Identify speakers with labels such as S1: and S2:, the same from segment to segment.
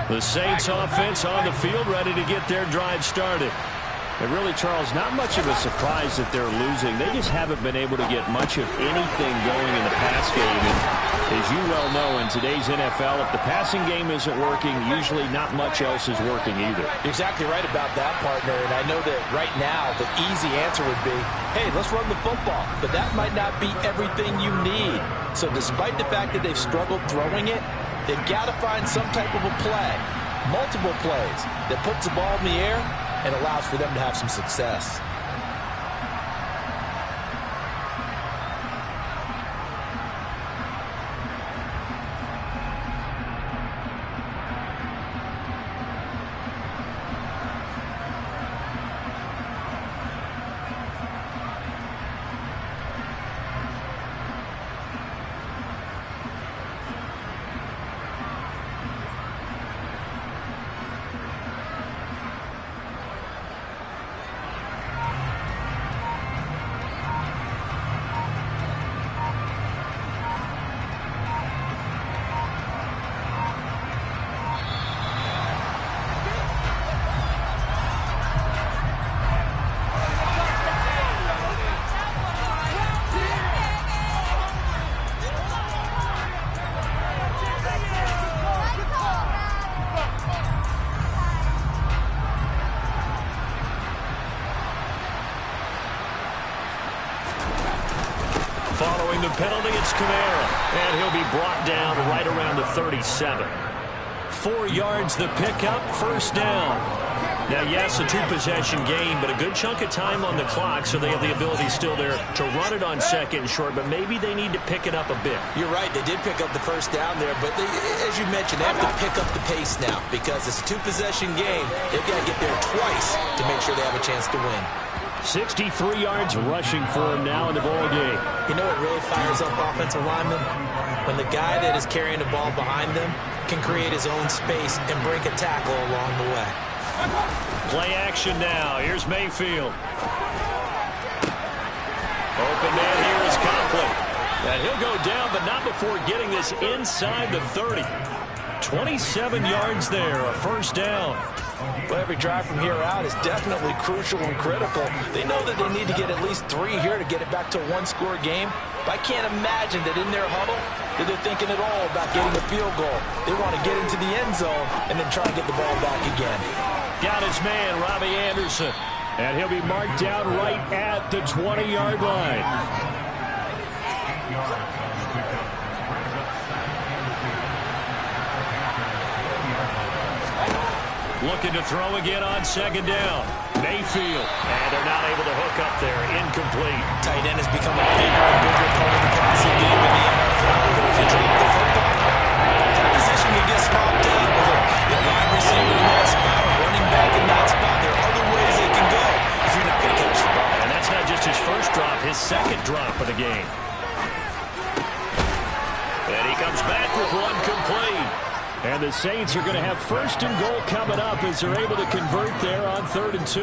S1: The Saints offense on the field, ready to get their drive started. And really, Charles, not much of a surprise that they're losing. They just haven't been able to get much of anything going in the pass game. And as you well know, in today's NFL, if the passing game isn't working, usually not much else is working either.
S2: You're exactly right about that, partner. And I know that right now the easy answer would be, hey, let's run the football. But that might not be everything you need. So despite the fact that they've struggled throwing it, they've got to find some type of a play, multiple plays, that puts the ball in the air and allows for them to have some success.
S1: Following the penalty, it's Kamara, and he'll be brought down right around the 37. 4 yards the pickup, first down. Now, yes, a two-possession game, but a good chunk of time on the clock, so they have the ability still there to run it on second and short, but maybe they need to pick it up a bit.
S2: You're right, they did pick up the first down there, but as you mentioned, they have to pick up the pace now because it's a two-possession game. They've got to get there twice to make sure they have a chance to win.
S1: 63 yards rushing for him now in the ball game.
S2: You know what really fires up offensive linemen? When the guy that is carrying the ball behind them can create his own space and break a tackle along the way.
S1: Play action now. Here's Mayfield. Open man here is Conklin. And he'll go down, but not before getting this inside the 30. 27 yards there, a first down.
S2: Well, every drive from here out is definitely crucial and critical. They know that they need to get at least 3 here to get it back to a one-score game. But I can't imagine that in their huddle that they're thinking at all about getting a field goal. They want to get into the end zone and then try and get the ball back again.
S1: Got his man, Robbie Anderson. And he'll be marked down right at the 20-yard line. Looking to throw again on second down. Mayfield. And they're not able to hook up there. Incomplete.
S2: Tight end has become a bigger and bigger part of the passing game in the NFL. If you drop the football, that position can get swapped out with a wide receiver in that spot, a running back in that spot. There are other ways they can go if you're not going to catch the ball.
S1: And that's not just his first drop, his second drop of the game. And he comes back with one complete. And the Saints are going to have first and goal coming up as they're able to convert there on 3rd and 2.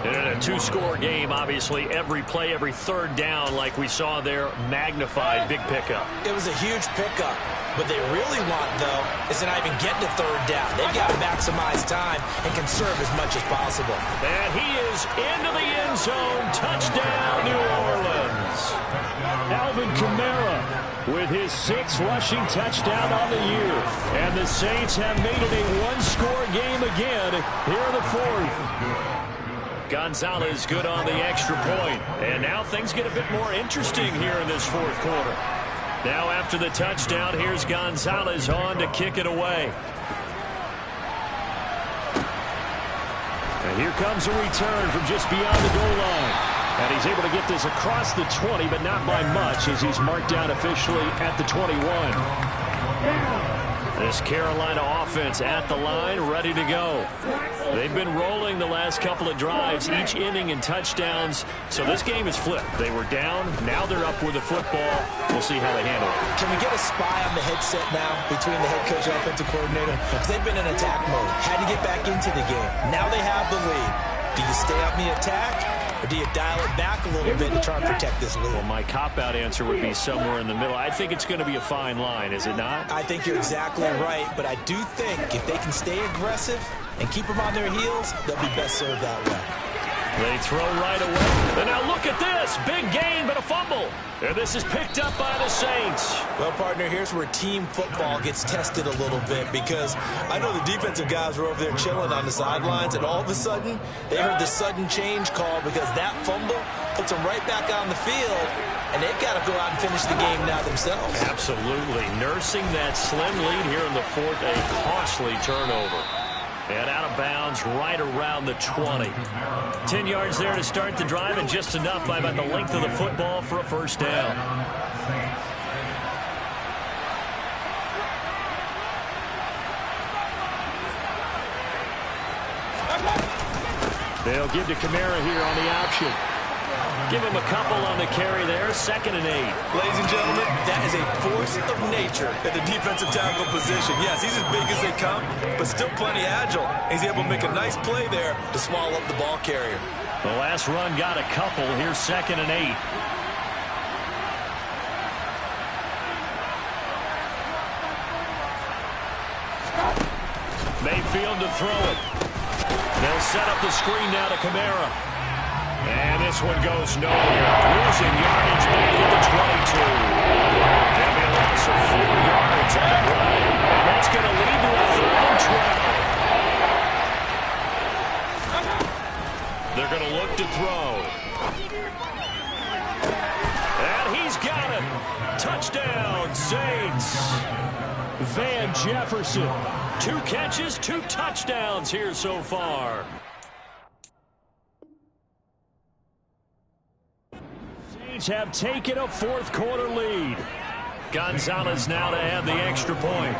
S1: In a two-score game, obviously, every play, every third down, like we saw there, magnified, big pickup.
S2: It was a huge pickup. What they really want, though, is to not even get to third down. They've got to maximize time and conserve as much as possible.
S1: And he is into the end zone. Touchdown, New Orleans. Alvin Kamara with his 6th rushing touchdown on the year. And the Saints have made it a one-score game again here in the 4th. Gonzalez good on the extra point. And now things get a bit more interesting here in this 4th quarter. Now after the touchdown, here's Gonzalez on to kick it away. And here comes a return from just beyond the goal line. And he's able to get this across the 20, but not by much as he's marked down officially at the 21. This Carolina offense at the line, ready to go. They've been rolling the last couple of drives, each inning in touchdowns. So this game is flipped. They were down. Now they're up with the football. We'll see how they handle it.
S2: Can we get a spy on the headset now between the head coach and offensive coordinator? Because they've been in attack mode. Had to get back into the game. Now they have the lead. Do you stay on the attack, Or do you dial it back a little bit to try and protect this lead?
S1: Well, my cop-out answer would be somewhere in the middle. I think it's going to be a fine line, is it not?
S2: I think you're exactly right, but I do think if they can stay aggressive and keep them on their heels, they'll be best served that way.
S1: They throw right away. And now look at this. Big gain, but a fumble. And this is picked up by the Saints.
S2: Well, partner, here's where team football gets tested a little bit, because I know the defensive guys were over there chilling on the sidelines, and all of a sudden, they heard the sudden change call because that fumble puts them right back on the field, and they've got to go out and finish the game now themselves.
S1: Absolutely. Nursing that slim lead here in the fourth, a costly turnover. And out of bounds right around the 20. 10 yards there to start the drive, and just enough by about the length of the football for a first down. They'll give to Kamara here on the option. Give him a couple on the carry there. 2nd and 8.
S2: Ladies and gentlemen, that is a force of nature at the defensive tackle position. Yes, he's as big as they come, but still plenty agile. He's able to make a nice play there to swallow up the ball carrier.
S1: The last run got a couple. Here's 2nd and 8. Mayfield to throw it. They'll set up the screen now to Kamara. And this one goes nowhere. Losing yardage back at the 22. That'll be a loss of 4 yards on the play. And that's going to lead to a 3rd and 12. They're going to look to throw. And he's got it. Touchdown, Saints. Van Jefferson. 2 catches, 2 touchdowns here so far. Saints have taken a 4th quarter lead. Gonzalez now to add the extra point.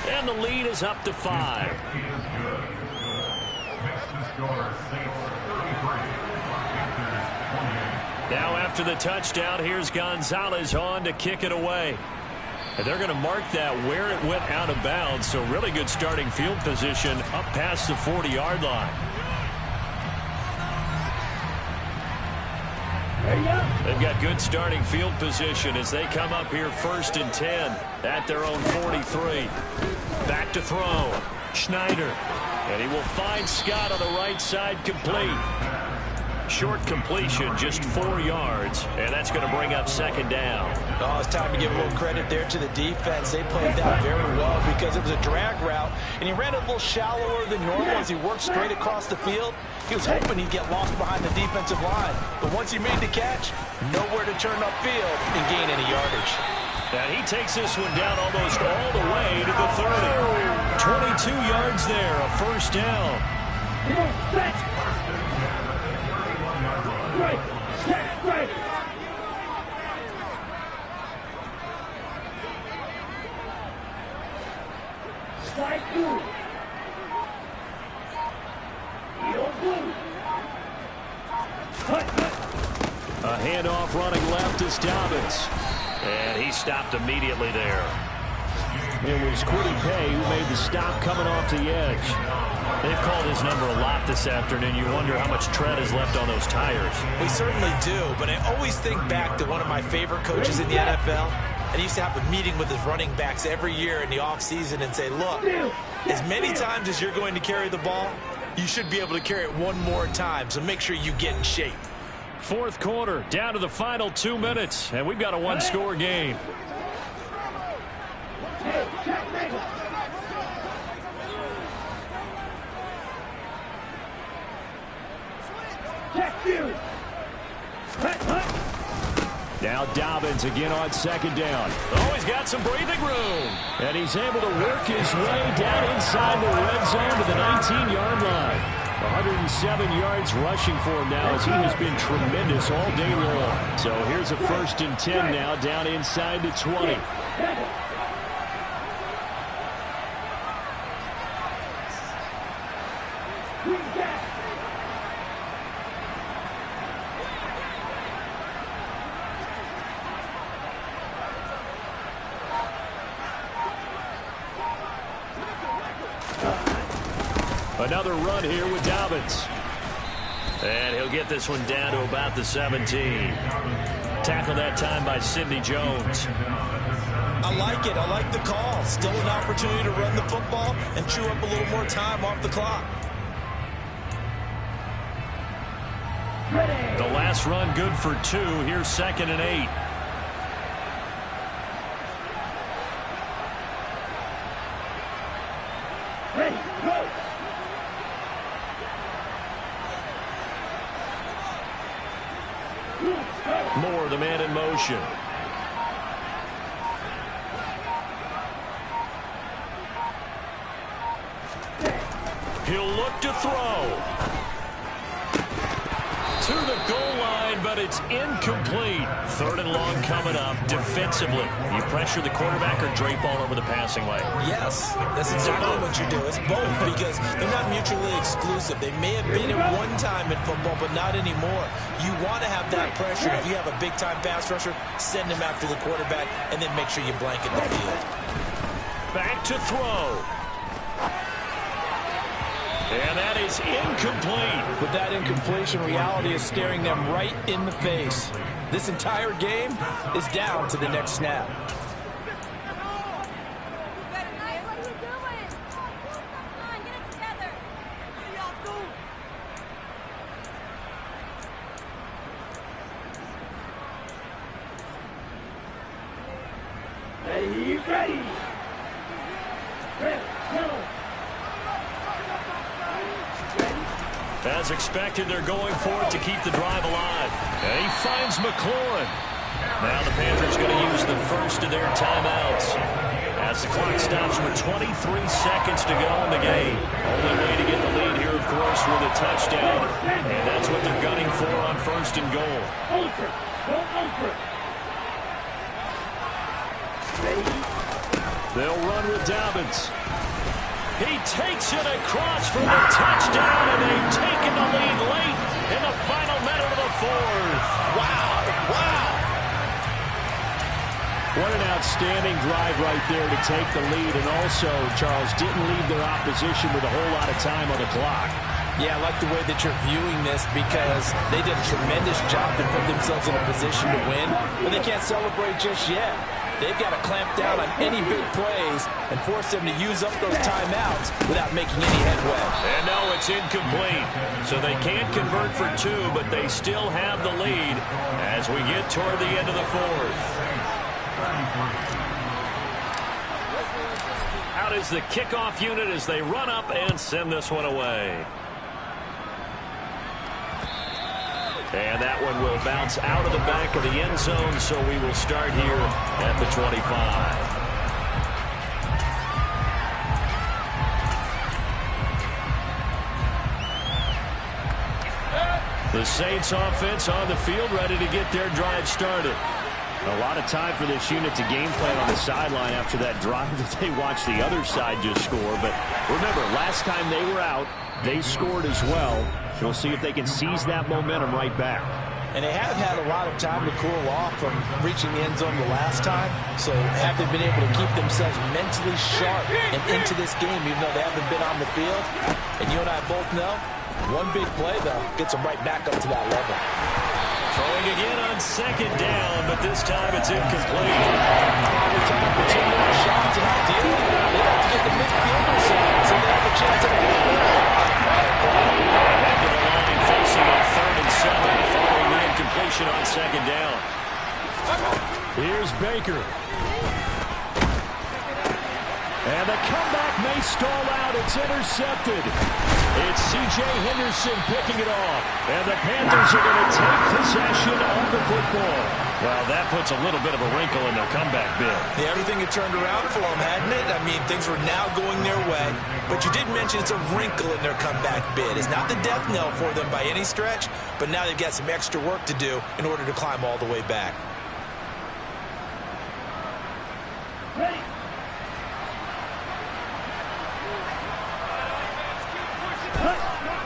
S1: And the lead is up to 5. Now after the touchdown, here's Gonzalez on to kick it away. And they're going to mark that where it went out of bounds. So really good starting field position up past the 40-yard line. They've got good starting field position as they come up here 1st and 10 at their own 43. Back to throw. Schneider. And he will find Scott on the right side, complete. Short completion, just 4 yards, and that's going to bring up 2nd down.
S2: Oh, it's time to give a little credit there to the defense. They played that very well because it was a drag route, and he ran a little shallower than normal as he worked straight across the field. He was hoping he'd get lost behind the defensive line, but once he made the catch, nowhere to turn upfield and gain any yardage.
S1: And he takes this one down almost all the way to the 30. 22 yards there, a first down.
S3: Right, set, right. Slide through.
S1: A handoff running left is Dobbins. And he stopped immediately there. It was Kwity Paye who made the stop coming off the edge. They've called his number a lot this afternoon. You wonder how much tread is left on those tires.
S2: We certainly do, but I always think back to one of my favorite coaches in the NFL. And he used to have a meeting with his running backs every year in the offseason and say, look, as many times as you're going to carry the ball, you should be able to carry it one more time, so make sure you get in shape.
S1: 4th quarter, down to the final 2 minutes, and we've got a 1-score game. Now Dobbins again on 2nd down. Oh, he's got some breathing room. And he's able to work his way down inside the red zone to the 19-yard line. 107 yards rushing for him now as he has been tremendous all day long. So here's a 1st and 10 now down inside the 20. Another run here with Dobbins. And he'll get this one down to about the 17. Tackled that time by Sidney Jones.
S2: I like it. I like the call. Still an opportunity to run the football and chew up a little more time off the clock.
S1: The last run good for 2. Here's 2nd and 8.
S3: Ready, go!
S1: Moore, the man in motion. He'll look to throw. To the goal line, but it's incomplete. 3rd and long coming up. Defensively, you pressure the quarterback or drape all over the passing lane?
S2: Yes, that's exactly what you do. It's both because they're not mutually exclusive. They may have been at one time in football, but not anymore. You want to have that pressure. If you have a big-time pass rusher, send him after the quarterback, and then make sure you blanket the field.
S1: Back to throw. And that is incomplete.
S2: With that incompletion, reality is staring them right in the face. This entire game is down to the next snap.
S3: Ready, ready! Ready, go!
S1: As expected, they're going for it to keep the drive alive. And he finds McLaurin. Now the Panthers going to use the first of their timeouts as the clock stops with 23 seconds to go in the game. Only way to get the lead here, of course, with a touchdown. And that's what they're gunning for on 1st and goal.
S3: Ultra! Go ultra! Ready?
S1: They'll run with Dobbins. He takes it across for the touchdown, and they've taken the lead late in the final minute of the 4th.
S2: Wow! Wow!
S1: What an outstanding drive right there to take the lead, and also, Charles, didn't leave their opposition with a whole lot of time on the clock.
S2: Yeah, I like the way that you're viewing this because they did a tremendous job to put themselves in a position to win, but they can't celebrate just yet. They've got to clamp down on any big plays and force them to use up those timeouts without making any headway.
S1: And no, it's incomplete. So they can't convert for 2, but they still have the lead as we get toward the end of the 4th. Out is the kickoff unit as they run up and send this one away. And that one will bounce out of the back of the end zone, so we will start here at the 25. The Saints offense on the field, ready to get their drive started. A lot of time for this unit to game plan on the sideline after that drive that they watched the other side just score. But remember, last time they were out, they scored as well. We'll see if they can seize that momentum right back.
S2: And they have had a lot of time to cool off from reaching the end zone the last time. So have they been able to keep themselves mentally sharp and into this game, even though they haven't been on the field? And you and I both know, one big play, though, gets them right back up to that level.
S1: Throwing again on 2nd down, but this time it's incomplete.
S2: Probably time for 2 more shots, and ideally, they have to get the midfield side, so they have a chance at a good play.
S1: Head to the line, facing a 3rd and 7, following the incompletion on 2nd down. Here's Baker. And the comeback may stall out. It's intercepted. It's C.J. Henderson picking it off. And the Panthers are going to take possession of the football. Well, that puts a little bit of a wrinkle in their comeback bid.
S2: Yeah, everything had turned around for them, hadn't it? I mean, things were now going their way. But you did mention it's a wrinkle in their comeback bid. It's not the death knell for them by any stretch, but now they've got some extra work to do in order to climb all the way back.
S3: Ready!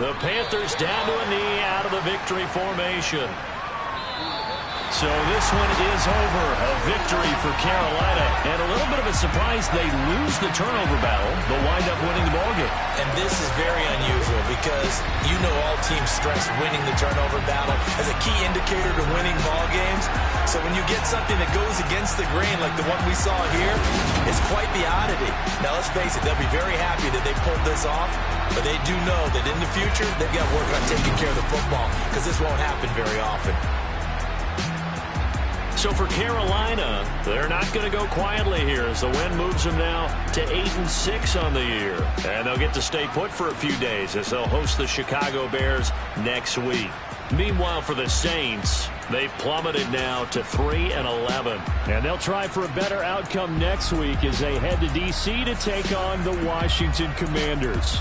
S1: The Panthers down to a knee out of the victory formation. So this one is over. A victory for Carolina. And a little bit of a surprise, they lose the turnover battle. They'll wind up winning the ballgame.
S2: And this is very unusual because you know all teams stress winning the turnover battle as a key indicator to winning ball games. So when you get something that goes against the grain like the one we saw here, it's quite the oddity. Now let's face it, they'll be very happy that they pulled this off, but they do know that in the future they've got to work on taking care of the football because this won't happen very often.
S1: So for Carolina, they're not going to go quietly here as the win moves them now to 8-6 on the year. And they'll get to stay put for a few days as they'll host the Chicago Bears next week. Meanwhile, for the Saints, they've plummeted now to 3-11. And they'll try for a better outcome next week as they head to D.C. to take on the Washington Commanders.